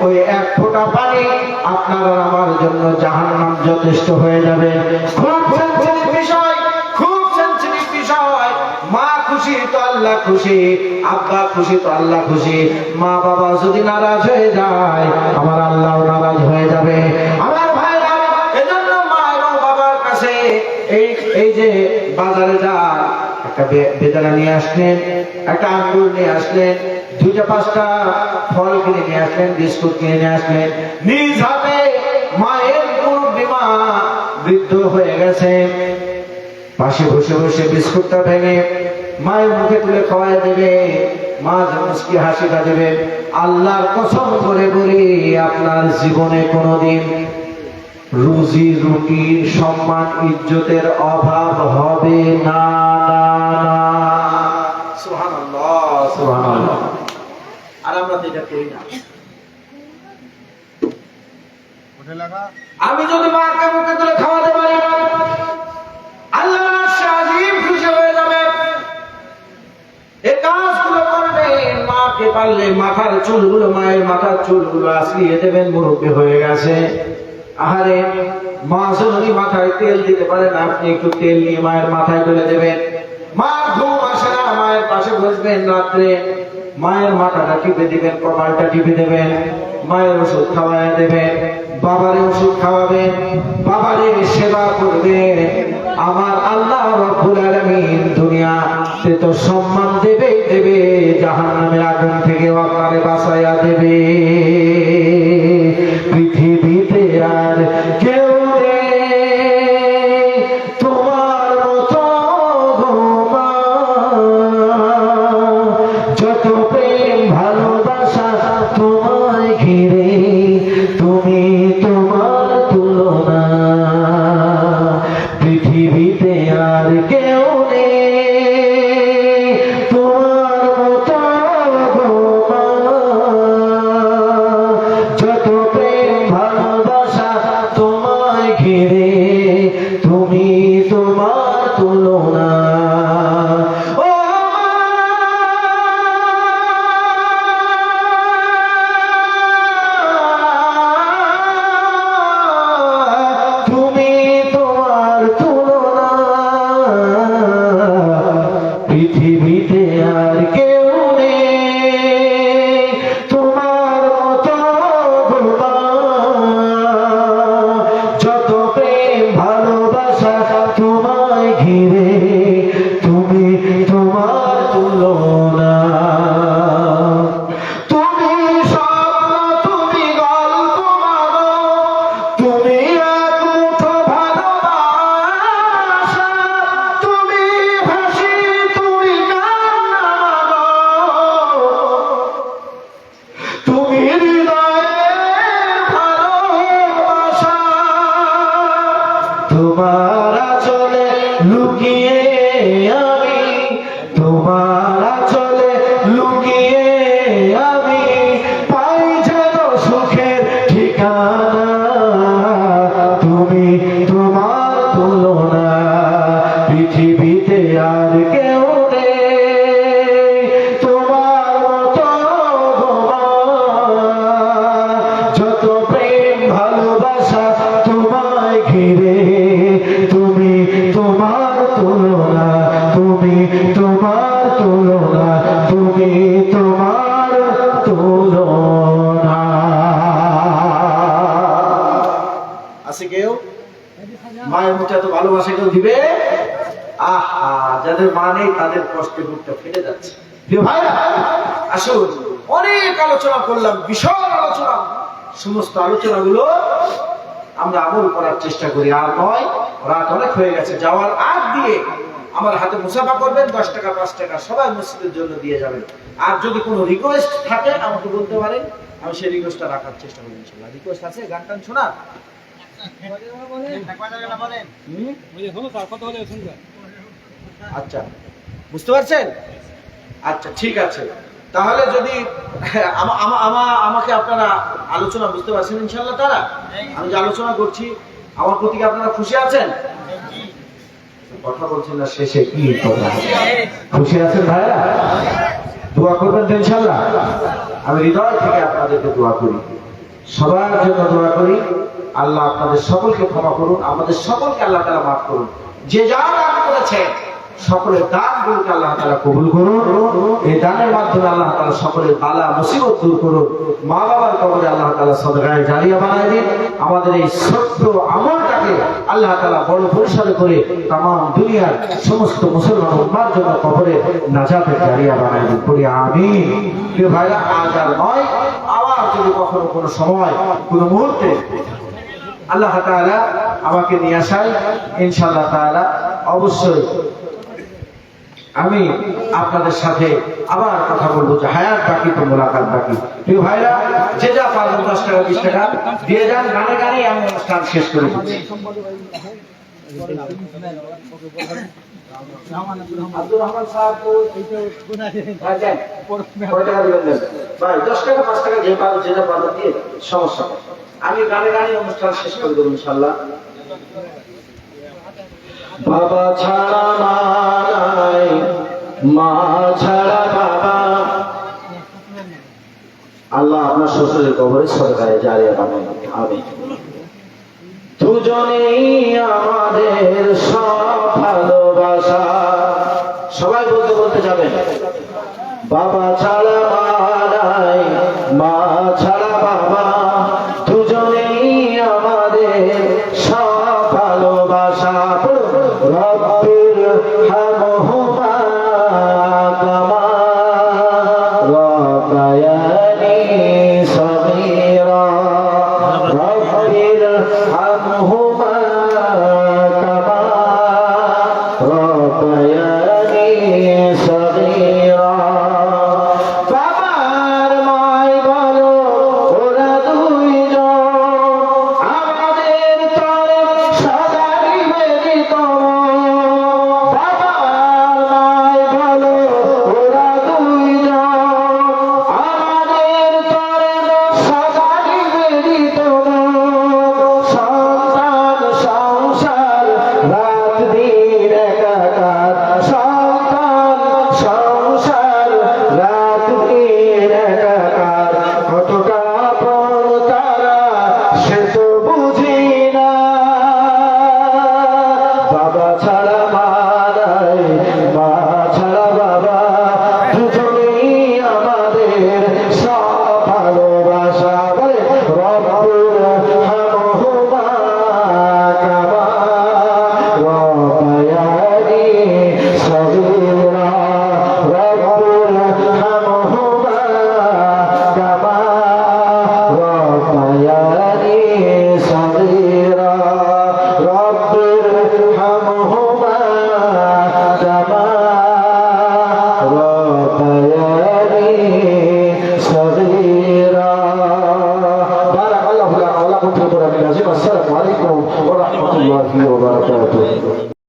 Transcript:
ওই এক ফোঁটা পানি আপনার আর আমার জন্য জাহান্নাম যথেষ্ট হয়ে যাবে। খুব সেনসিটিভ বিষয়, খুব সেনসিটিভ বিষয়। মা খুশি তো আল্লাহ খুশি, আব্বা খুশি তো আল্লাহ খুশি। মা বাবা যদি নারাজ হয়ে যায়, আমার আল্লাহও নারাজ হয়ে যাবে। আমার ভাইরা, এজন্য মা এবং বাবার কাছে এই যে বাজারে যান, একটা বেদানা নিয়ে আসলেন, একটা আঙ্গুর নিয়ে আসলেন, 2-5টা ফল কিনে নিয়ে আসলেন, বিস্কুট কিনে নিয়ে আসলেন, নিজ হাতে মায়ের মুরব্বি মা বৃদ্ধ হয়ে গেছে, পাশে বসে বসে বিস্কুটটা ভেঙে মায়ের মুখে তুলে খাওয়াই দেবে, মা মুস্কি হাসিটা দেবে। আল্লাহর কসম করে বলি, আপনার জীবনে কোনোদিন রুজি রুটির সম্মান ইজ্জতের অভাব হবে না। সুবহানাল্লাহ, সুবহানাল্লাহ। আর আমরা তো এটা করি না। আমি যদি মাকে মুখে তুলে খাওয়াতে পারি, আল্লাহ শাহিদ খুশি হয়ে যাবে। এই কাজগুলো করবেন। মাকে পারলে মাথার চুলগুলো, মায়ের মাথার চুলগুলো আসলিয়ে দেবেন, মুরব্বী হয়ে গেছে। আহারে, মা যদি মাথায় তেল দিতে পারেন, আপনি একটু তেল নিয়ে মায়ের মাথায় তুলে দেবেন। মা ঘুম আসে না, মায়ের পাশে বসবেন, রাত্রে মায়ের মাথাটা টিপে দিবেন, কপালটা টিপে দেবেন, মায়ের ওষুধ খাওয়ায় দেবেন, বাবারে ওষুধ খাওয়াবেন, বাবারে সেবা করবেন। আমার আল্লাহ রব্বুল আলামিন দুনিয়াতে তো সম্মান দেবে দেবে, জাহান্নামের আগুন থেকে আপনারে বাঁচাইয়া দেবে। পৃথিবীতে আর কেউ নেই তোমার মতো মা, যত প্রেম ভালোবাসা তোমায় ঘিরে, তুমি তোমার তুলনা। পৃথিবীতে আর কেউ নেই তোমার মতো মা, যত প্রেম ভালোবাসা তোমায় ঘিরে, তুমি তোমার তুলনা। তুমি তোমার তুলনা, পৃথিবীতে আর কেউ নেই তোমার মতো মা, যত প্রেম ভালোবাসা তোমায় ঘিরে, তুমি তোমার তুলনা। তুমি স্বপ্ন, তুমি গল্প মাগো, তুমি এক মুঠো ভালোবাসা, তুমি হাসি, তুমি কান্না মাগো, তুমি হৃদয়ের ভালোবাসা। তোমার আঁচলে লুকিয়ে আমি, তোমার আঁচলে লুকিয়ে আমি পাই যেন সুখের ঠিকানা। তুমি তোমার তুলনা, পৃথিবীতে আর কেউ নেই তোমার মতো মা, যত প্রেম ভালোবাসা তোমায় ঘিরে, তুমি তোমার তুলনা, তুমি তোমার তুলনা, তুমি তোমার তুলনা। আছে কেউ মায়ের মুখে এত ভালোবাসা কেউ দিবে? আহা, যাদের মা নেই তাদের কষ্টে বুকটা ফেটে যাচ্ছে। প্রিয় ভাইরা, আসুন, অনেক আলোচনা করলাম, বিশাল আলোচনা। সমস্ত আলোচনাগুলো আমরা আমল করার চেষ্টা করি। আর নয়, রাত অনেক হয়ে গেছে। যাওয়ার আগ দিয়ে আমার হাতে মুসাফা করবেন, 10 টাকা 5 টাকা সবাই মসজিদের জন্য দিয়ে যাবেন। আর যদি কোনো রিকোয়েস্ট থাকে আমাকে বলতে পারেন, আমি সেই রিকোয়েস্টটা রাখার চেষ্টা করব ইনশাআল্লাহ। রিকোয়েস্ট আছে গান টান শোনা? আচ্ছা, বুঝতে পারছেন? আচ্ছা, ঠিক আছে। তাহলে যদি আমাকে আপনারা আলোচনা বুঝতে পারছেন ইনশাআল্লাহ, তারা আমি যে আলোচনা করছি আমার প্রতি আপনারা খুশি আছেন? কথা বলছেন না, শেষে কি কথা? খুশি আছেন ভাইরা? দোয়া করবেন তো ইনশাআল্লাহ। আমি হৃদয় থেকে আপনাদেরকে দোয়া করি। সবার জন্য দোয়া করি। আল্লাহ আপনাদের সকলকে ক্ষমা করুন, আমাদের সকলকে আল্লাহ তাআলা মাফ করুন। যে যা দান করেছে সকলের দানগুলোকে আল্লাহ তাআলা কবুল করুন। এই দানের মাধ্যমে আল্লাহ তাআলা সকলের বালা মুসিবত দূর করুন। মা বাবার কবরে আল্লাহ তাআলা সদকায়ে জারিয়া বানায় দিন। আমাদের এই ছোট্ট আমলটাকে আল্লাহ তাআলা বড় পরিসরে করে তামাম দুনিয়ার সমস্ত মুসলমান উম্মার জন্য কবরে নাজাতের জারিয়া বানায় দিন। বলি আমিন। প্রিয় ভাইরা, আজ আর নয়, আবার যদি কখনো কোনো সময় কোনো মুহূর্তে আল্লাহ তাআলা আমাকে নিয়ে আসায়, ইনশাআল্লাহ তাআলা অবশ্যই আমি আপনাদের সাথে আবার কথা বলবো। যে হায়াত বাকি তো মোলাকাত বাকি। প্রিয় ভাইরা, যে যা পারবেন 10 টাকা 20 টাকা দিয়ে যান। গানে গানে আমি অনুষ্ঠান শেষ করে দিচ্ছি। আব্দুর রহমান সাহেব কয় টাকা দিবেন ভাই? 10 টাকা 5 টাকা যে পারো, যে যা পারবেন দিয়ে সমস্যা নেই। আমি গানে গানে অনুষ্ঠান শেষ করে দেবো ইনশাআল্লাহ। বাবা ছাড়া মা নাই, মা ছাড়া বাবা। আল্লাহ আপনার শ্বশুরের কবরে সরকারে জারিয়া বানান। আমিন। দুজনেই আমাদের সব ভালোবাসা। সবাই বলতে বলতে যাবেন। বাবা ছাড়া মা নাই, মা ছাড়া বাবা। দুজনেই আমাদের সব ভালোবাসা। রব্বির হামহুমা কামা রাব্বায়ানি সগীরা। রব্বির হামহুমা কামা রাব্বায়ানি সগীরা। বাবার মাই বলো ওরা দুইজন, আমাদের তরে সদা নিবেদিত। বাবার মাই বলো ওরা দুইজন, আমাদের তরে সদা নিবেদিত। সন্তান সংসার রাত দিন একাকার। সন্তান সংসার রাত দিন একাকার। কতটা আপন তারা সে তো বুঝি না। বাবা ছাড়া মা নাই, মা ছাড়া বাবা। দুজনেই আমাদের সব ভালোবাসা। বলে রব্বুর হামহুমা কামা রাব্বায়ানি সগীরা। রব্বুর হামহুমা কামা রাব্বায়ানি সগীরা। রব্বুর হামহুমা কামা রাব্বায়ানি সগীরা। বারাকাল্লাহু লানা ওয়া লাকুম ফিল কুরআনিল আযীম। আসসালামু আলাইকুম ওয়া রাহমাতুল্লাহি ওয়া বারাকাতুহু।